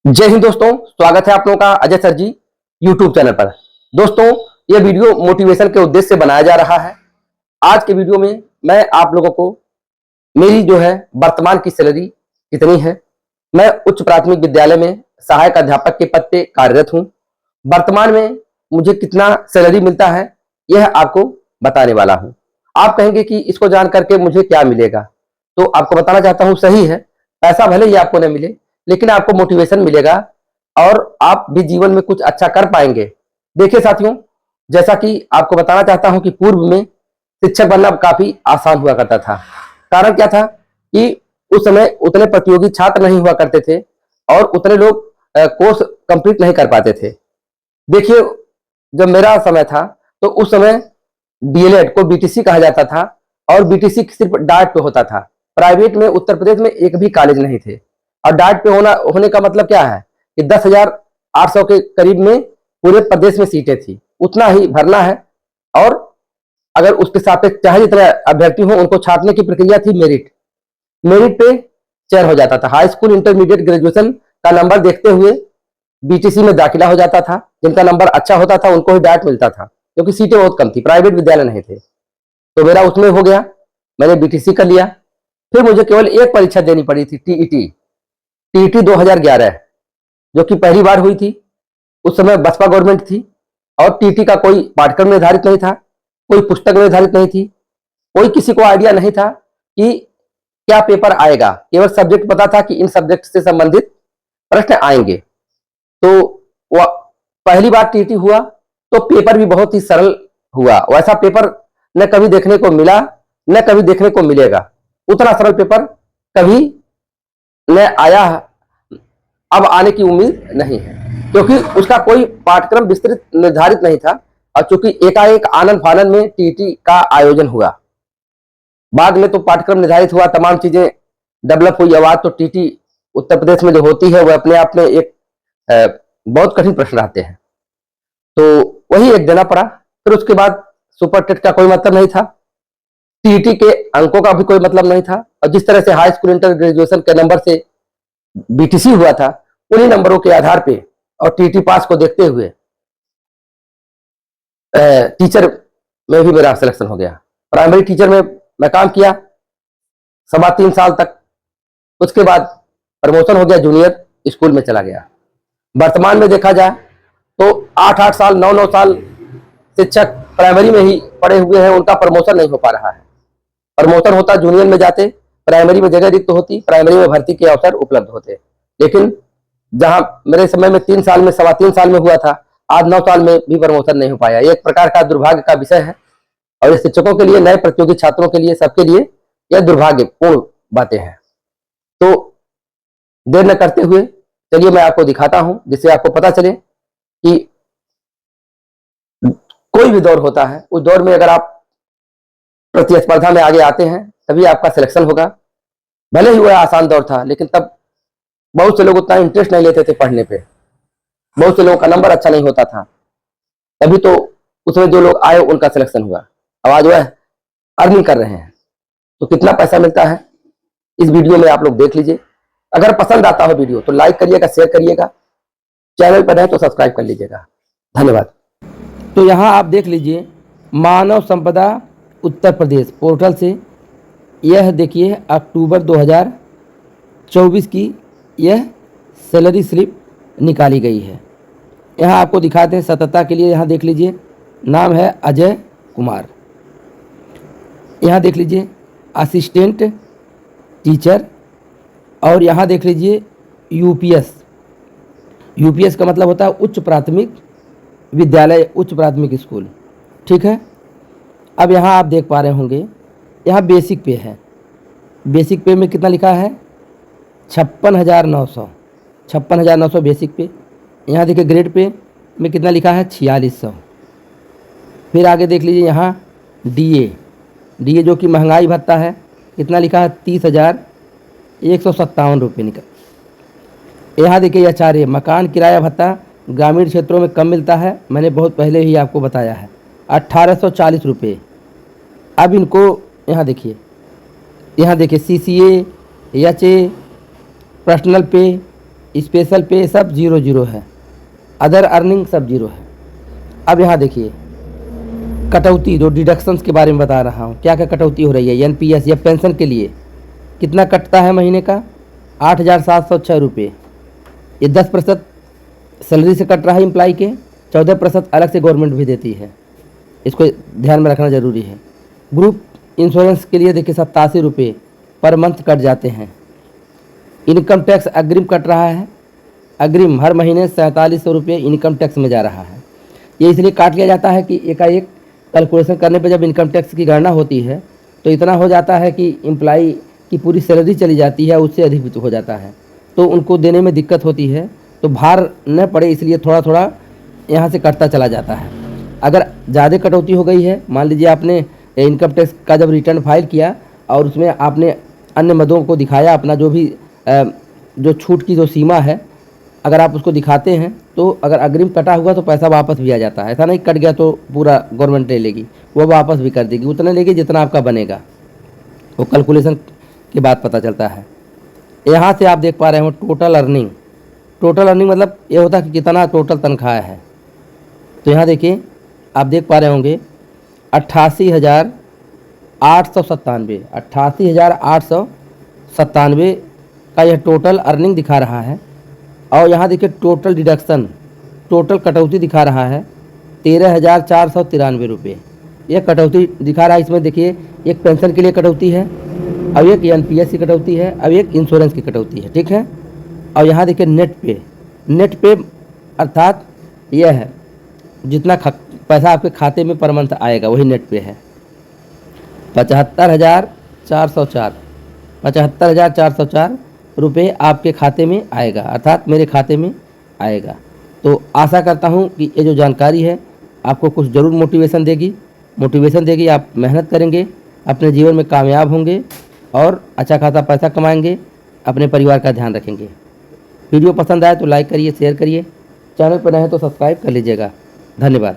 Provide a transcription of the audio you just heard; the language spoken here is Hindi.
जय हिंद दोस्तों, स्वागत है आप लोगों का अजय सर जी यूट्यूब चैनल पर। दोस्तों, यह वीडियो मोटिवेशन के उद्देश्य से बनाया जा रहा है। आज के वीडियो में मैं आप लोगों को मेरी जो है वर्तमान की सैलरी कितनी है। मैं उच्च प्राथमिक विद्यालय में सहायक अध्यापक के पद पे कार्यरत हूँ। वर्तमान में मुझे कितना सैलरी मिलता है यह आपको बताने वाला हूँ। आप कहेंगे कि इसको जान करके मुझे क्या मिलेगा, तो आपको बताना चाहता हूँ, सही है, पैसा भले ही आपको न मिले लेकिन आपको मोटिवेशन मिलेगा और आप भी जीवन में कुछ अच्छा कर पाएंगे। देखिए साथियों, जैसा कि आपको बताना चाहता हूं कि पूर्व में शिक्षक बनना काफी आसान हुआ करता था। कारण क्या था कि उस समय उतने प्रतियोगी छात्र नहीं हुआ करते थे और उतने लोग कोर्स कंप्लीट नहीं कर पाते थे। देखिए, जब मेरा समय था तो उस समय डीएलएड को बीटीसी कहा जाता था और बीटीसी सिर्फ डाइट पे होता था। प्राइवेट में उत्तर प्रदेश में एक भी कॉलेज नहीं थे और डाइट पे होने का मतलब क्या है कि 10,800 के करीब में पूरे प्रदेश में सीटें थी, उतना ही भरना है। और अगर उसके सापेक्ष चाहे जितने अभ्यर्थी हो उनको छांटने की प्रक्रिया थी मेरिट मेरिट पे चयन हो जाता था। हाई स्कूल, इंटरमीडिएट, ग्रेजुएशन का नंबर देखते हुए बीटीसी में दाखिला हो जाता था। जिनका नंबर अच्छा होता था उनको ही डाइट मिलता था क्योंकि सीटें बहुत कम थी, प्राइवेट विद्यालय नहीं थे। तो मेरा उसमें हो गया, मैंने बीटीसी कर लिया। फिर मुझे केवल एक परीक्षा देनी पड़ी थी, टीईटी 2011, जो कि पहली बार हुई थी। उस समय बसपा गवर्नमेंट थी और टीटी का कोई पाठ्यक्रम निर्धारित नहीं था, कोई पुस्तक निर्धारित नहीं थी, कोई किसी को आइडिया नहीं था कि क्या पेपर आएगा। केवल सब्जेक्ट पता था कि इन सब्जेक्ट से संबंधित प्रश्न आएंगे। तो वह पहली बार टीटी हुआ तो पेपर भी बहुत ही सरल हुआ। वैसा पेपर न कभी देखने को मिला न कभी देखने को मिलेगा। उतना सरल पेपर कभी न आया, अब आने की उम्मीद नहीं है क्योंकि उसका कोई पाठ्यक्रम विस्तृत निर्धारित नहीं था। और चूंकि एकाएक आनंद फानन में टीटी का आयोजन हुआ, बाद में तो पाठ्यक्रम निर्धारित हुआ, तमाम चीजें डेवलप हुई। अब आज तो टीटी उत्तर प्रदेश में जो होती है वह अपने आप में एक बहुत कठिन प्रश्न रहते हैं, तो वही एक देना पड़ा। फिर उसके बाद सुपर टेट का कोई मतलब नहीं था, टीटी के अंकों का भी कोई मतलब नहीं था। और जिस तरह से हाई स्कूल, इंटर, ग्रेजुएशन के नंबर से बीटीसी हुआ था, उन्हीं नंबरों के आधार पे और टीटी पास को देखते हुए टीचर में भी मेरा सिलेक्शन हो गया। प्राइमरी टीचर में मैं काम किया 3.25 साल तक। उसके बाद प्रमोशन हो गया, जूनियर स्कूल में चला गया। वर्तमान में देखा जाए तो 8-8 साल, 9-9 साल शिक्षक प्राइमरी में ही पढ़े हुए हैं, उनका प्रमोशन नहीं हो पा रहा है। प्रमोशन होता जूनियर में जाते, प्राइमरी में जगह रिक्त होती, प्राइमरी में भर्ती के अवसर उपलब्ध होते। लेकिन जहां मेरे समय में 3 साल में, 3.25 साल में हुआ था, आज 9 साल में भी प्रमोशन नहीं हो पाया। एक प्रकार का दुर्भाग्य का विषय है और शिक्षकों के लिए, नए प्रतियोगी छात्रों के लिए, सबके लिए यह दुर्भाग्यपूर्ण बातें हैं। तो देर न करते हुए चलिए मैं आपको दिखाता हूं, जिससे आपको पता चले कि कोई भी दौर होता है, उस दौर में अगर आप प्रतिस्पर्धा में आगे आते हैं तभी आपका सिलेक्शन होगा। भले ही वह आसान दौर था लेकिन तब बहुत से लोग उतना इंटरेस्ट नहीं लेते थे पढ़ने पे, बहुत से लोगों का नंबर अच्छा नहीं होता था, तभी तो उसमें जो लोग आए उनका सिलेक्शन हुआ। अब आज वह अर्निंग कर रहे हैं, तो कितना पैसा मिलता है इस वीडियो में आप लोग देख लीजिए। अगर पसंद आता हो वीडियो तो लाइक करिएगा, शेयर करिएगा, चैनल पर है तो सब्सक्राइब कर लीजिएगा। धन्यवाद। तो यहाँ आप देख लीजिए, मानव संपदा उत्तर प्रदेश पोर्टल से यह देखिए अक्टूबर 2024 की यह सैलरी स्लिप निकाली गई है। यहाँ आपको दिखाते हैं सतर्कता के लिए। यहाँ देख लीजिए, नाम है अजय कुमार। यहाँ देख लीजिए असिस्टेंट टीचर, और यहाँ देख लीजिए यूपीएस। यूपीएस का मतलब होता है उच्च प्राथमिक विद्यालय, उच्च प्राथमिक स्कूल, ठीक है। अब यहाँ आप देख पा रहे होंगे, यहाँ बेसिक पे है। बेसिक पे में कितना लिखा है? 56,900, 56,900 बेसिक पे। यहाँ देखिए ग्रेड पे में कितना लिखा है? 4600। फिर आगे देख लीजिए यहाँ डीए जो कि महंगाई भत्ता है, कितना लिखा है? 30,157 रुपये निकल। यहाँ देखिए एचआरए मकान किराया भत्ता ग्रामीण क्षेत्रों में कम मिलता है, मैंने बहुत पहले ही आपको बताया है, 1840 रुपये। अब इनको यहाँ देखिए सीसीए, एचए, पर्सनल पे, स्पेशल पे सब 0 है, अदर अर्निंग सब 0 है। अब यहाँ देखिए कटौती, जो डिडक्शंस के बारे में बता रहा हूँ, क्या क्या कटौती हो रही है। एनपीएस या पेंशन के लिए कितना कटता है महीने का, 8,706 रुपये। ये 10% सैलरी से कट रहा है एम्प्लाई के, 14% अलग से गवर्नमेंट भी देती है, इसको ध्यान में रखना ज़रूरी है। ग्रुप इंश्योरेंस के लिए देखिए 87 रुपये पर मंथ कट जाते हैं। इनकम टैक्स अग्रिम कट रहा है, अग्रिम हर महीने 4700 रुपये इनकम टैक्स में जा रहा है। ये इसलिए काट लिया जाता है कि एकाएक कैलकुलेशन करने पे जब इनकम टैक्स की गणना होती है तो इतना हो जाता है कि एम्प्लाई की पूरी सैलरी चली जाती है, उससे अधिक हो जाता है, तो उनको देने में दिक्कत होती है, तो भार न पड़े इसलिए थोड़ा थोड़ा यहाँ से कटता चला जाता है। अगर ज़्यादा कटौती हो गई है, मान लीजिए आपने इनकम टैक्स का जब रिटर्न फाइल किया और उसमें आपने अन्य मदों को दिखाया, अपना जो भी जो छूट की जो सीमा है अगर आप उसको दिखाते हैं तो अगर अग्रिम कटा हुआ तो पैसा वापस भी आ जाता है। ऐसा नहीं कट गया तो पूरा गवर्नमेंट ले लेगी, वो वापस भी कर देगी, उतना लेगी जितना आपका बनेगा, वो कैलकुलेशन के बाद पता चलता है। यहाँ से आप देख पा रहे हो टोटल अर्निंग। टोटल अर्निंग मतलब ये होता है कि कितना टोटल तनख्वाह है। तो यहाँ देखिए आप देख पा रहे होंगे 88,897, 88,897 का यह टोटल अर्निंग दिखा रहा है। और यहाँ देखिए टोटल डिडक्शन, टोटल कटौती दिखा रहा है 13,493 रुपये। यह कटौती दिखा रहा है। इसमें देखिए एक पेंशन के लिए कटौती है, अब एक एनपीएस की कटौती है, अब एक इंश्योरेंस की कटौती है, ठीक है। और यहाँ देखिए नेट पे, नेट पे अर्थात यह है जितना पैसा आपके खाते में पर मंथ आएगा वही नेट पे है। 75,404, 75,404 रुपये आपके खाते में आएगा, अर्थात मेरे खाते में आएगा। तो आशा करता हूँ कि ये जो जानकारी है आपको कुछ ज़रूर मोटिवेशन देगी। आप मेहनत करेंगे, अपने जीवन में कामयाब होंगे और अच्छा खासा पैसा कमाएंगे, अपने परिवार का ध्यान रखेंगे। वीडियो पसंद आए तो लाइक करिए, शेयर करिए, चैनल पर नए हैं तो सब्सक्राइब कर लीजिएगा। धन्यवाद।